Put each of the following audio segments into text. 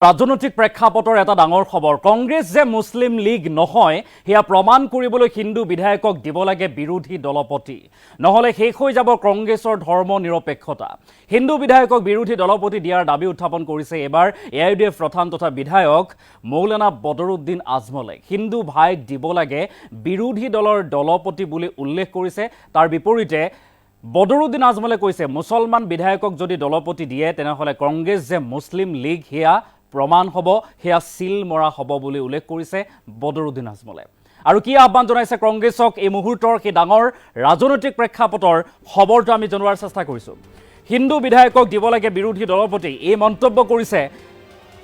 ৰাজনৈতিক প্ৰেক্ষাপটৰ এটা ডাঙৰ খবৰ কংগ্ৰেছ যে মুছলিম লীগ নহয় হেয়া প্ৰমাণ কৰিবলৈ হিন্দু বিধায়কক দিব লাগে বিৰোধী দলপতি নহলে শেষ হৈ যাব কংগ্ৰেছৰ ধৰ্ম নিৰপেক্ষতা হিন্দু বিধায়কক বিৰোধী দলপতি দিয়াৰ দাবী উত্থাপন কৰিছে এবাৰ এআইডিএফ প্ৰধান তথা বিধায়ক মৌলানা বদৰুদ্দিন আজমলে হিন্দু ভাইক দিব লাগে বিৰোধী দলৰ দলপতি বুলি উল্লেখ কৰিছে তাৰ বিপৰীতে বদৰুদ্দিন আজমলে কৈছে মুছলমান বিধায়কক যদি দলপতি দিয়ে তেনেহলে কংগ্ৰেছ যে মুছলিম লীগ হেয়া প্ৰমাণ হ'ব হেয়া সিল মৰা হ'ব বুলি উল্লেখ কৰিছে বদৰুদ্দিন আজমলে আৰু কি আহ্বান জনাইছে কংগ্ৰেছক এই মুহূৰ্তৰ কি ডাঙৰ ৰাজনৈতিক প্ৰেক্ষাপটৰ খবৰটো আমি জনোৱাৰ চেষ্টা কৰিছো হিন্দু বিধায়কক দিব লাগে বিৰোধী দলপতি এই মন্তব্য কৰিছে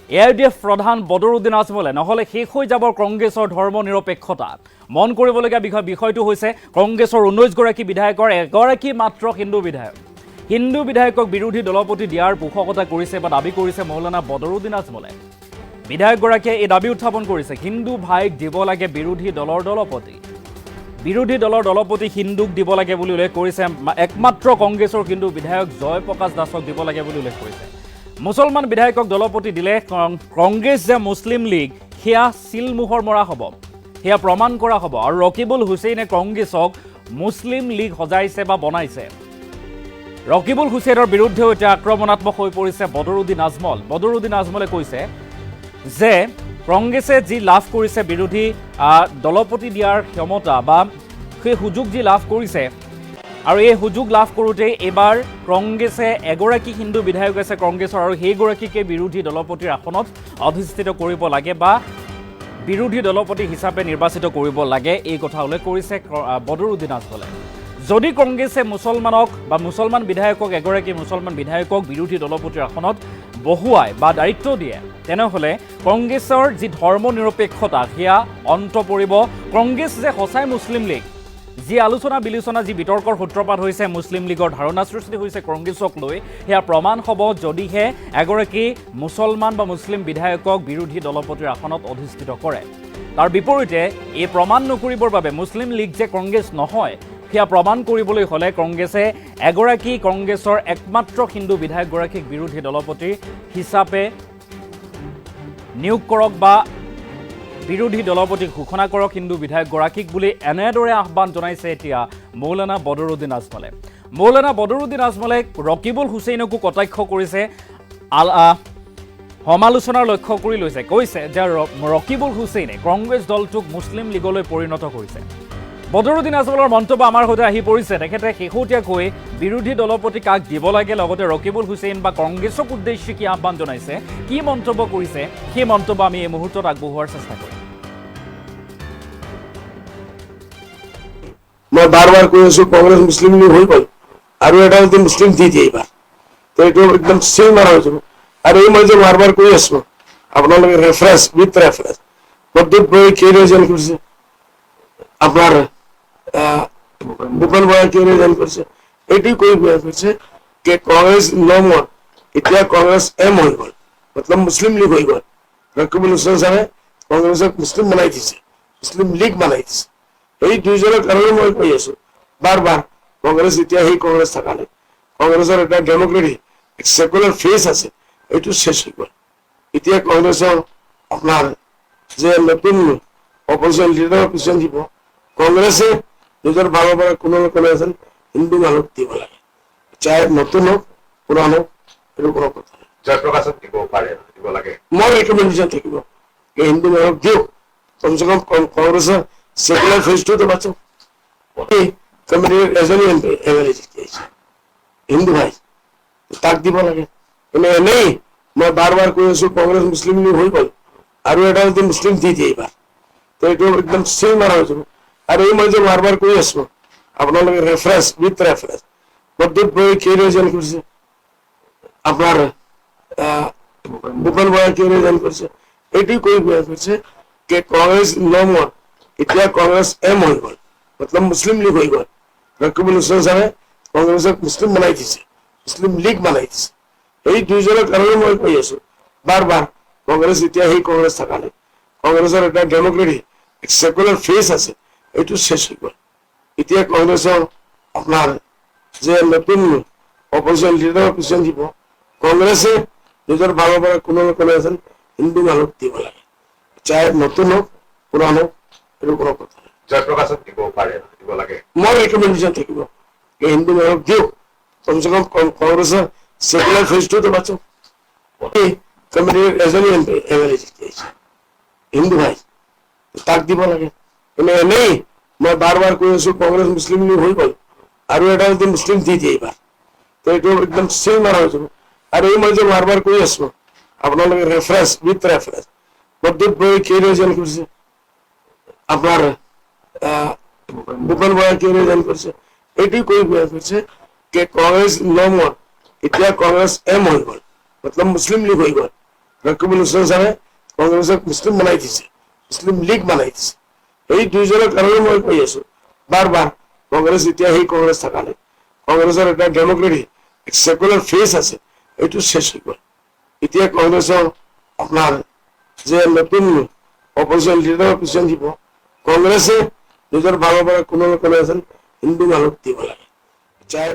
এআইডিএফ প্ৰধান বদৰুদ্দিন আজমলে নহলে শেষ হৈ যাব কংগ্ৰেছৰ ধৰ্ম নিৰপেক্ষতা মন কৰিবলগীয়া বিষয়টো হৈছে কংগ্ৰেছৰ 19 গৰাকী বিধায়কৰ এগৰাকী মাত্ৰ হিন্দু বিধায়কক বিৰোধী দলপতি দিয়াৰ পোষকতা কৰিছে বা দাবী কৰিছে মৌলানা বদৰুদ্দিন আজমলে বিধায়কগৰাকীয়ে এই দাবী উত্থাপন কৰিছে হিন্দু ভাইক দিব লাগে বিৰোধী দলৰ দলপতি হিন্দুক দিব লাগে বুলি উল্লেখ কৰিছে একমাত্ৰ কংগ্ৰেছৰ হিন্দু বিধায়ক জয় প্ৰকাশ দাসক দিব লাগে বুলি উল্লেখ কৰিছে মুছলমান বিধায়কক দলপতি দিলে কংগ্ৰেছ যে মুছলিম লীগ হেয়া সিলমোহৰ মৰা হ'ব হেয়া প্ৰমাণ কৰা হ'ব আৰু ৰকিবুল হুছেইনে কংগ্ৰেছক মুছলিম লীগ সজাইছে বা বনাইছে ৰকিবুল হুছেইনৰ বিৰুদ্ধে এতিয়া আক্ৰমণাত্মক হৈ পৰিছে বদৰুদ্দিন আজমলে কৈছে যে কংগ্ৰেছে যি লাভ কৰিছে বিৰোধী দলপতি দিয়াৰ ক্ষমতা বা সেই সুযোগ যি লাভ কৰিছে আৰু এই সুযোগ লাভ কৰোঁতে এবাৰ কংগ্ৰেছে এগৰাকী হিন্দু বিধায়ক আছে কংগ্ৰেছৰ আৰু সেইগৰাকীকে বিৰোধী দলপতিৰ আসনত অধিষ্ঠিত কৰিব লাগে বা বিৰোধী দলপতি হিচাপে নিৰ্বাচিত কৰিব লাগে এই কথা উল্লেখ কৰিছে বদৰুদ্দিন আজমলে যদি কংগ্ৰেছে মুছলমান বিধায়কক এগৰাকী মুছলমান বিধায়কক বিৰোধী দলপতিৰ আসনত বহুৱাই বা দায়িত্ব দিয়ে তেনেহলে কংগ্ৰেছৰ যি ধৰ্ম নিৰপেক্ষতা হেয়া অন্ত পৰিব কংগ্ৰেছ যে সঁচাই মুছলিম লীগ যি আলোচনা বিলোচনা যি বিতৰ্কৰ সূত্ৰপাত হৈছে মুছলিম লীগৰ ধাৰণা সৃষ্টি হৈছে কংগ্ৰেছক লৈ হেয়া প্ৰমাণ হ'ব যদিহে এগৰাকী মুছলমান বা মুছলিম বিধায়কক বিৰোধী দলপতিৰ আসনত অধিষ্ঠিত কৰে তাৰ বিপৰীতে এই প্ৰমাণ নকৰিবৰ বাবে মুছলিম লীগ যে কংগ্ৰেছ নহয় হেয়া প্ৰমাণ কৰিবলৈ হলে কংগ্ৰেছে এগৰাকী কংগ্ৰেছৰ একমাত্ৰ হিন্দু বিধায়কগৰাকীক বিৰোধী দলপতি হিচাপে নিয়োগ কৰক বা বিৰোধী দলপতিক ঘোষণা কৰক হিন্দু বিধায়কগৰাকীক বুলি এনেদৰে আহ্বান জনাইছে এতিয়া মৌলানা বদৰুদ্দিন আজমলে ৰকিবুল হুছেইনকো কটাক্ষ কৰিছে সমালোচনাৰ লক্ষ্য কৰি লৈছে কৈছে যে ৰকিবুল হুছেইনে কংগ্ৰেছ দলটোক মুছলিম লীগলৈ পৰিণত কৰিছে বদৰুদ্দিন আজমলৰ মন্তব্য আমাৰ সৈতে আহি পৰিছে তেখেতে শেহতীয়াকৈ বিৰোধী দলপতি কাক দিব লাগে লগতে ৰকিবুল হুছেইন বা কংগ্ৰেছক উদ্দেশ্যি কি আহ্বান জনাইছে কি মন্তব্য কৰিছে সেই মন্তব্য আমি এই মুহূৰ্তত আগবঢ়োৱাৰ চেষ্টা কৰিম মই বাৰ কৈ আছো কংগ্ৰেছ মুছলিম লীগ হৈ গ'ল আৰু এটা যদি মুছলিম দি দিয়ে এইবাৰ তো এইটো একদম চিল মাৰা হৈ যাব আৰু এই মই যে বাৰ কৈ আছো আপোনালোকে ৰেফাৰেঞ্চ পদ্ধতি বৈ কি ৰিজন কৰিছে আপোনাৰ ভূপেন বৰাই কি ৰিজন কৰিছে এইটোৱে কৈ কৈছে যে কংগ্ৰেছ নমৰ এতিয়া কংগ্ৰেছ এম হৈ গ'ল মতলব মুছলিম লীগ হৈ গ'ল ৰকিবুল হুছেইন চাহে কংগ্ৰেছক মুছলিম বনাই দিছে মুছলিম লীগ বনাই দিছে এই দুইজনৰ কাৰণে মই কৈ আছো বাৰ কংগ্ৰেছ এতিয়া সেই কংগ্ৰেছ থকা নাই কংগ্ৰেছৰ এটা ডেমক্ৰেটিক সেকুলাৰ ফেচ আছে এইটো শেষ হৈ গ'ল এতিয়া কংগ্ৰেছৰ আপোনাৰ যে নতুন অপজিশ্যন লিডাৰৰ পিছন দিব কংগ্ৰেছে নিজৰ ভাগৰ পৰা কোনো এজন হিন্দু মানুহক দিব লাগে চাই নতুন হোক পুৰাণ হোক এইটো কোনো কথা নাই জয়প্ৰকাশক দিব লাগে মোৰ ৰিকমেণ্ডেশ্যন থাকিব এই হিন্দু মানুহক দিয়ক কমচে কম কংগ্ৰেছৰ সেকুলার ফেসটো বাঁচো কমিটির এজনী এমএলএ জিতিয়েছে হিন্দু ভাই তাক দিব লাগে এনেই মই বাৰ কৈ আছো কংগ্ৰেছ মুছলিম লীগ হৈ গ'ল আৰু এটা যদি মুছলিম দি দিয়ে এইবাৰ তো এইটো একদম চিল মাৰা হৈ যাব আৰু এই মই যে বাৰ কৈ আছো আপোনালোকে ৰেফাৰেঞ্চ পদ্ধতি বৈ কি ৰিজন কৰিছে আপোনাৰ ভূপেন বৰাই কি ৰিজন কৰিছে এইটোৱে কৈ কৈছে যে কংগ্ৰেছ নমৰ এতিয়া কংগ্ৰেছ এম হৈ গ'ল মতলব মুছলিম লীগ হৈ গ'ল ৰকিবুল হুছেইন চাহে কংগ্ৰেছক মুছলিম বনাই দিছে মুছলিম লীগ বনাই দিছে এই দুইজনৰ কাৰণে মই কৈ আছো বাৰ কংগ্ৰেছ এতিয়া সেই কংগ্ৰেছ থকা নাই কংগ্ৰেছৰ এটা ডেমক্ৰেটিক সেকুলাৰ ফেচ আছে এইটো শেষ হৈ গ'ল এতিয়া কংগ্ৰেছৰ আপোনাৰ যে নতুন অপজিশ্যন লিডাৰৰ পিছন দিব কংগ্ৰেছে নিজৰ ভাগৰ পৰা কোনো এজন হিন্দু মানুহক দিব লাগে, চাই নতুন হোক পুৰাণ হোক, এইটো কোনো কথা নাই। জয়প্ৰকাশক দিব পাৰে, দিব লাগে। মোৰ ৰেকমেণ্ডেশ্যন থাকিব যে হিন্দু মানুহক দিয়ক, কমচে কম কংগ্ৰেছৰ সেকুলাৰ ফেজটোতো বাচক। কমিটিৰ এজনী এমএলএ জিকি আহিছে হিন্দু ভাই, তাক দিব লাগে। কিন্তু এনেই মই বাৰ বাৰ কৈ আছো কংগ্ৰেছ মুছলিম লীগ হৈ গ'ল, আৰু এটা যদি মুছলিম দি দিয়ে এইবাৰ, তো এইটো একদম চিল মাৰা হৈ যাব। আৰু এই মই যে বাৰ বাৰ কৈ আছো আপোনালোকে ৰেফাৰেন্স উইথ ৰেফাৰেন্স, প্ৰদ্যুৎ বড়োই কি ৰিজন কৰিছে, আপোনাৰ ভূপেন বৰাই কি ৰিজন কৰিছে, এইটোৱে কৈ কৈছে যে কংগ্ৰেছ নমৰ এতিয়া কংগ্ৰেছ এম হৈ গ'ল, মতলব মুছলিম লীগ হৈ গ'ল। ৰকিবুল হুছেইন ছাৰে কংগ্ৰেছক মুছলিম বনাই দিছে, মুছলিম লীগ বনাই দিছে। এই দুইজনৰ কাৰণে মই কৈ আছো বাৰ বাৰ, কংগ্ৰেছ এতিয়া সেই কংগ্ৰেছ থকা নাই, কংগ্ৰেছৰ এটা ডেমক্ৰেটিক সেকুলাৰ ফেচ আছে, এইটো শেষ হৈ গ'ল। এতিয়া কংগ্ৰেছৰ আপোনাৰ যে নতুন অপজিশ্যন লিডাৰ পজিশ্যন দিব, কংগ্ৰেছে নিজৰ ভালৰ পৰা কোনো না কোনো এজন হিন্দু মানুহক দিব লাগে, চাই